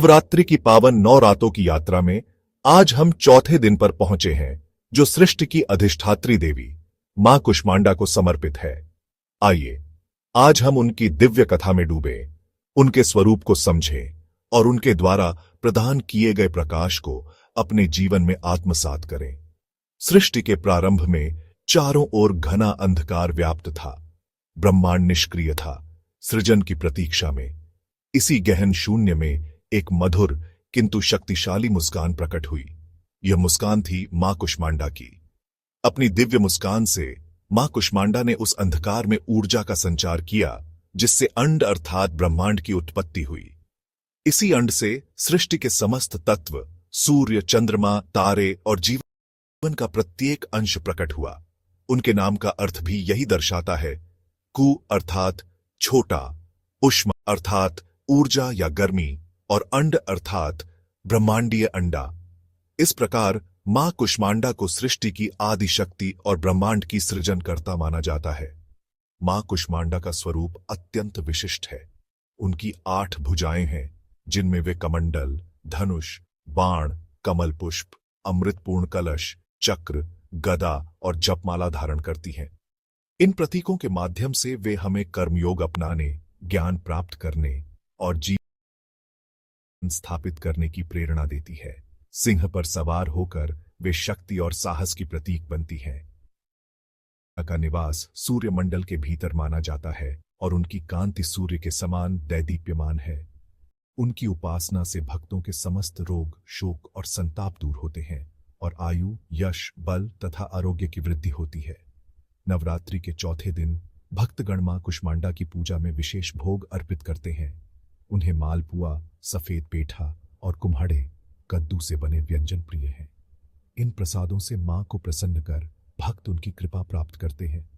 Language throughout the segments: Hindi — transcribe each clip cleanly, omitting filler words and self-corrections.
नवरात्रि की पावन 9 रातों की यात्रा में आज हम चौथे दिन पर पहुंचे हैं, जो सृष्टि की अधिष्ठात्री देवी मां कुष्मांडा को समर्पित है। आइए आज हम उनकी दिव्य कथा में डूबे, उनके स्वरूप को समझें और उनके द्वारा प्रदान किए गए प्रकाश को अपने जीवन में आत्मसात करें। सृष्टि के प्रारंभ में चारों ओर घना अंधकार व्याप्त था। ब्रह्मांड निष्क्रिय था, सृजन की प्रतीक्षा में। इसी गहन शून्य में एक मधुर किंतु शक्तिशाली मुस्कान प्रकट हुई। यह मुस्कान थी मां कुष्मांडा की। अपनी दिव्य मुस्कान से मां कुष्मांडा ने उस अंधकार में ऊर्जा का संचार किया, जिससे अंड अर्थात ब्रह्मांड की उत्पत्ति हुई। इसी अंड से सृष्टि के समस्त तत्व, सूर्य, चंद्रमा, तारे और जीवन का प्रत्येक अंश प्रकट हुआ। उनके नाम का अर्थ भी यही दर्शाता है। कु अर्थात छोटा, उष्मा अर्थात ऊर्जा या गर्मी, और अंड अर्थात ब्रह्मांडीय अंडा। इस प्रकार मां कुष्मांडा को सृष्टि की आदि शक्ति और ब्रह्मांड की सृजनकर्ता माना जाता है। मां कुष्मांडा का स्वरूप अत्यंत विशिष्ट है। उनकी 8 भुजाएं हैं, जिनमें वे कमंडल, धनुष, बाण, कमल पुष्प, अमृतपूर्ण कलश, चक्र, गदा और जपमाला धारण करती हैं। इन प्रतीकों के माध्यम से वे हमें कर्मयोग अपनाने, ज्ञान प्राप्त करने और जीवन स्थापित करने की प्रेरणा देती है। सिंह पर सवार होकर वे शक्ति और साहस की प्रतीक बनती है। का निवास सूर्यमंडल के भीतर माना जाता है और उनकी कांति सूर्य के समान दैदीप्यमान है। उनकी उपासना से भक्तों के समस्त रोग, शोक और संताप दूर होते हैं और आयु, यश, बल तथा आरोग्य की वृद्धि होती है। नवरात्रि के चौथे दिन भक्तगण मां कुष्मांडा की पूजा में विशेष भोग अर्पित करते हैं। उन्हें मालपुआ, सफेद पेठा और कुम्हाड़े, कद्दू से बने व्यंजन प्रिय हैं। इन प्रसादों से मां को प्रसन्न कर भक्त उनकी कृपा प्राप्त करते हैं।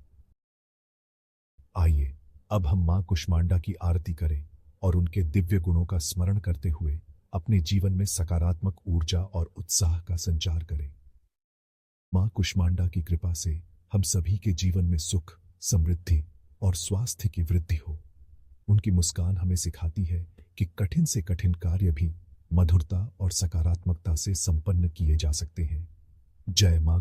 आइए अब हम मां कुष्मांडा की आरती करें और उनके दिव्य गुणों का स्मरण करते हुए अपने जीवन में सकारात्मक ऊर्जा और उत्साह का संचार करें। मां कुष्मांडा की कृपा से हम सभी के जीवन में सुख, समृद्धि और स्वास्थ्य की वृद्धि हो। उनकी मुस्कान हमें सिखाती है कि कठिन से कठिन कार्य भी मधुरता और सकारात्मकता से संपन्न किए जा सकते हैं। जय मां।